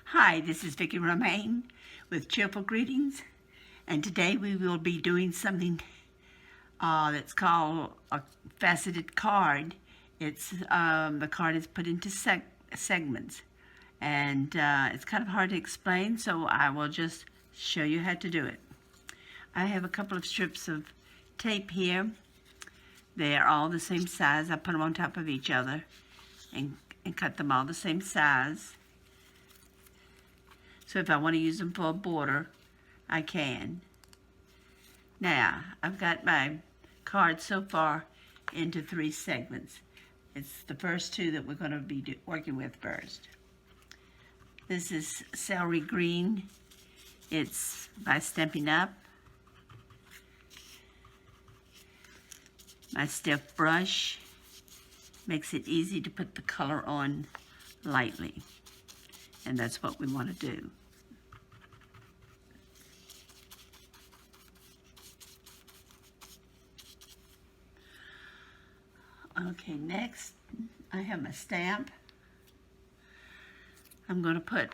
Hi, this is Vicki Romaine with Cheerful Greetings, and today we will be doing something that's called a faceted card. It's the card is put into segments, and it's kind of hard to explain, so I will just show you how to do it. I have a couple of strips of tape here. They are all the same size. I put them on top of each other and cut them all the same size. So if I want to use them for a border, I can. Now, I've got my card so far into 3 segments. It's the first 2 that we're going to be working with first. This is Celery Green. It's by Stampin' Up. My stiff brush makes it easy to put the color on lightly. And that's what we want to do. Okay, next I have my stamp. I'm going to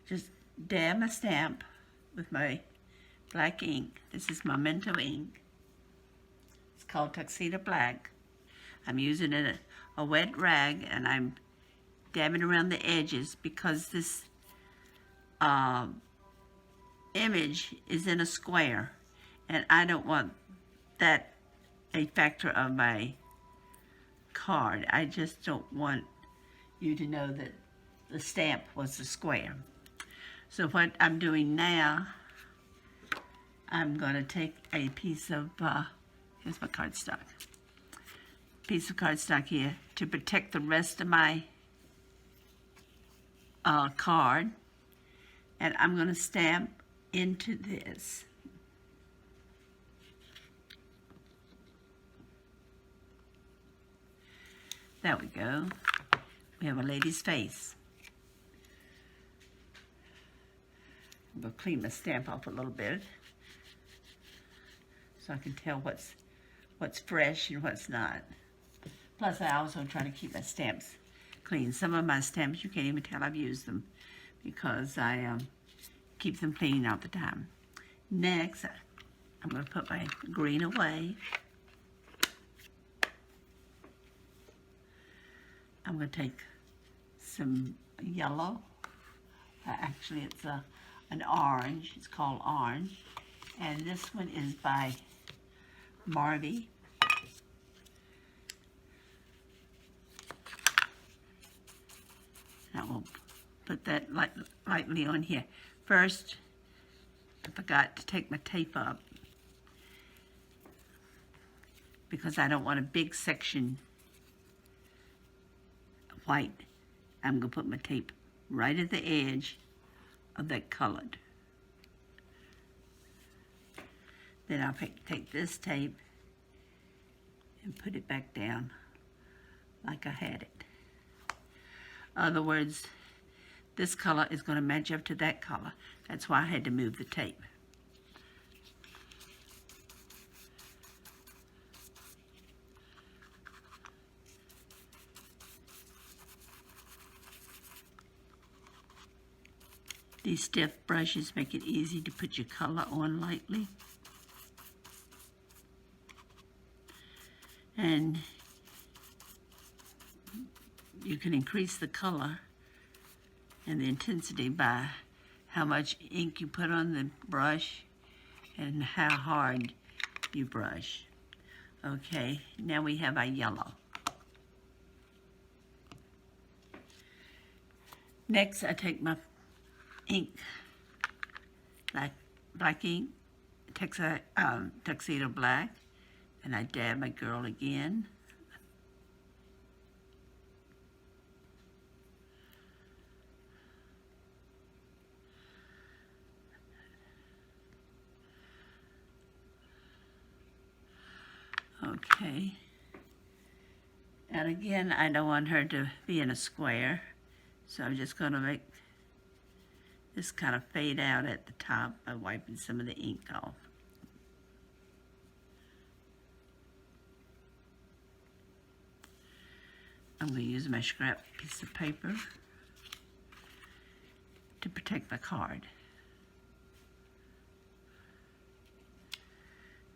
just dab my stamp with my black ink. This is Memento ink. It's called Tuxedo Black. I'm using a wet rag, and I'm dabbing around the edges because this image is in a square, and I don't want that a factor of my card. I just don't want you to know that the stamp was a square. So what I'm doing now, I'm going to take a piece of, here's my cardstock. Piece of cardstock here to protect the rest of my card, and I'm going to stamp into this. There we go. We have a lady's face. I'm going to clean my stamp off a little bit so I can tell what's fresh and what's not. Plus, I also try to keep my stamps clean. Some of my stamps, you can't even tell I've used them because I keep them clean all the time. Next, I'm going to put my green away. I'm going to take some yellow. Actually, it's an orange. It's called orange. And this one is by Marvy. I will put that lightly on here. First, I forgot to take my tape up because I don't want a big section white. I'm going to put my tape right at the edge of that colored. Then I'll take this tape and put it back down like I had it. In other words, this color is going to match up to that color. That's why I had to move the tape. These stiff brushes make it easy to put your color on lightly. And you can increase the color and the intensity by how much ink you put on the brush and how hard you brush. Okay, now we have our yellow. Next, I take my ink, black ink, Tuxedo Black, and I dab my girl again. Okay. And again, I don't want her to be in a square, so I'm just going to make this kind of fade out at the top by wiping some of the ink off. I'm going to use my scrap piece of paper. to protect the card.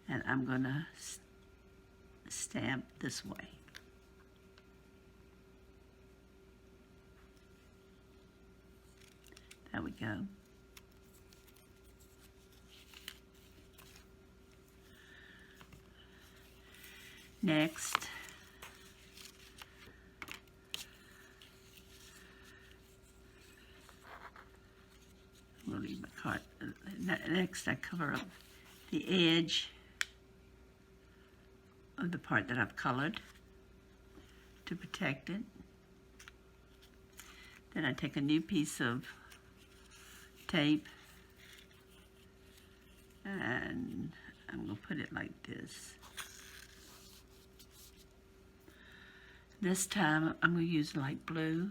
And I'm going to stamp this way. There we go. Next, we'll leave my card. Next, I cover up the edge of the part that I've colored to protect it. Then I take a new piece of tape and I'm going to put it like this. This time I'm going to use light blue.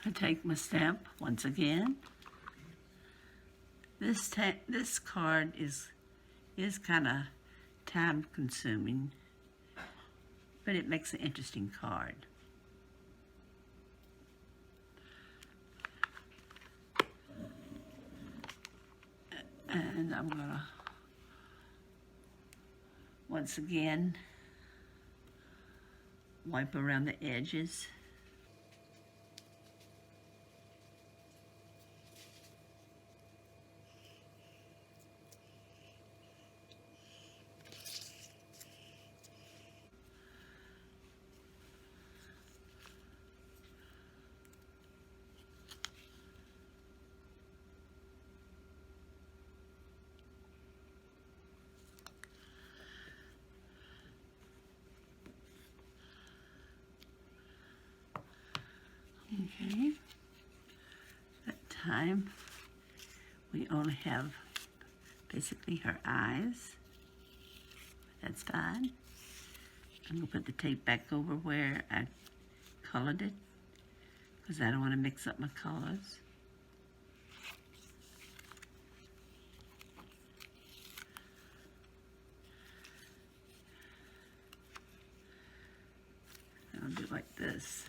I take my stamp once again. This card is kind of time consuming, but it makes an interesting card. And I'm gonna once again wipe around the edges. Okay, that time we only have basically her eyes. That's fine. I'm going to put the tape back over where I colored it because I don't want to mix up my colors. I'll do it like this.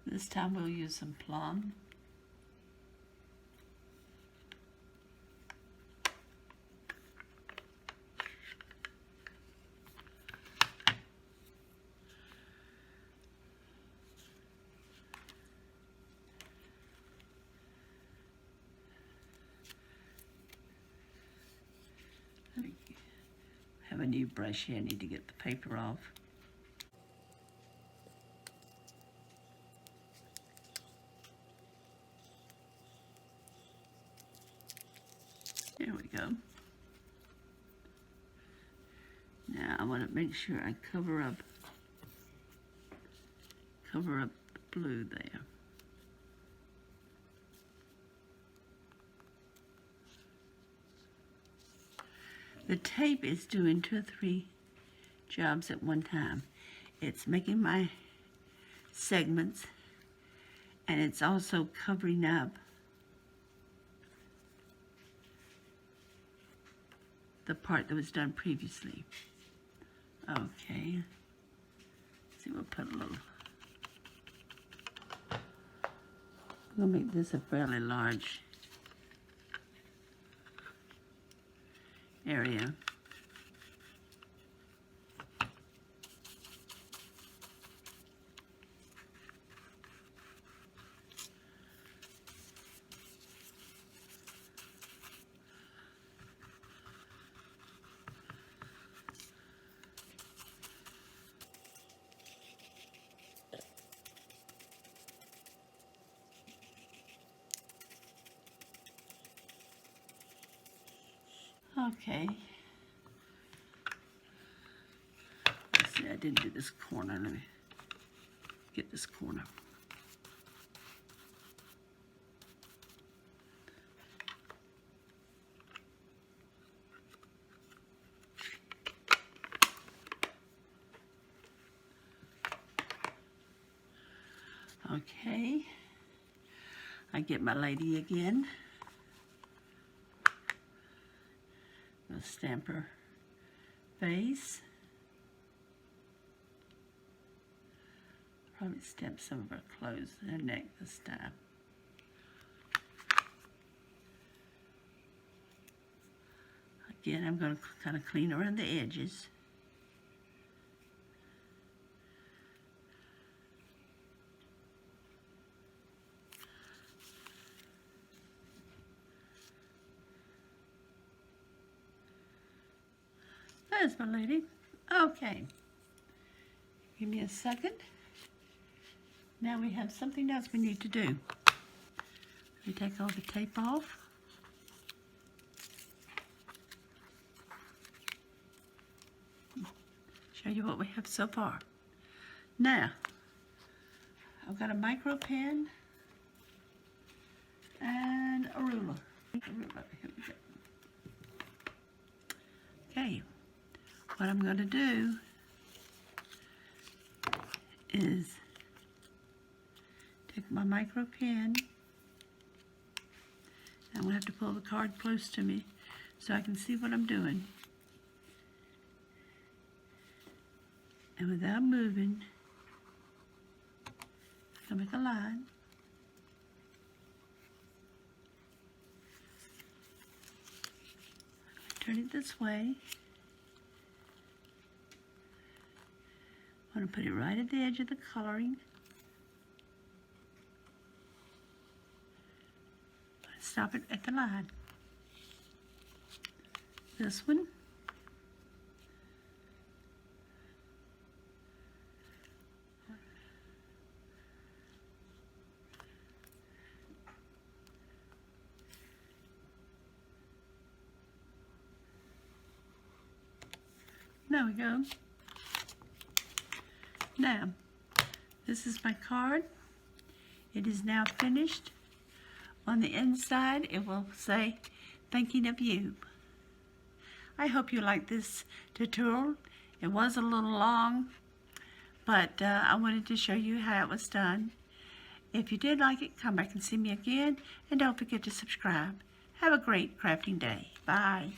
This time we'll use some plum. Let me have a new brush here. I need to get the paper off. There we go. Now I want to make sure I cover up the blue there. The tape is doing 2 or 3 jobs at one time. It's making my segments and it's also covering up the part that was done previously. Okay. See, we'll put a little. I'm gonna make this a fairly large area. Okay. Let's see, I didn't do this corner. Let me get this corner. Okay. I get my lady again. I'll stamp her face. Probably stamp some of her clothes, her neck this time. Again, I'm going to kind of clean around the edges. There's my lady. Okay. Give me a second. Now we have something else we need to do. Let me take all the tape off. Show you what we have so far. Now, I've got a micro pen and a ruler. Here we go. Okay, what I'm going to do is take my micro pen. I'm going to have to pull the card close to me so I can see what I'm doing. And without moving, I'll make a line. Turn it this way. I'm going to put it right at the edge of the coloring. Stop it at the line. This one. There we go. Now, this is my card. It is now finished. On the inside, it will say, "Thinking of you." I hope you like this tutorial. It was a little long, but I wanted to show you how it was done. If you did like it, come back and see me again, and don't forget to subscribe. Have a great crafting day. Bye.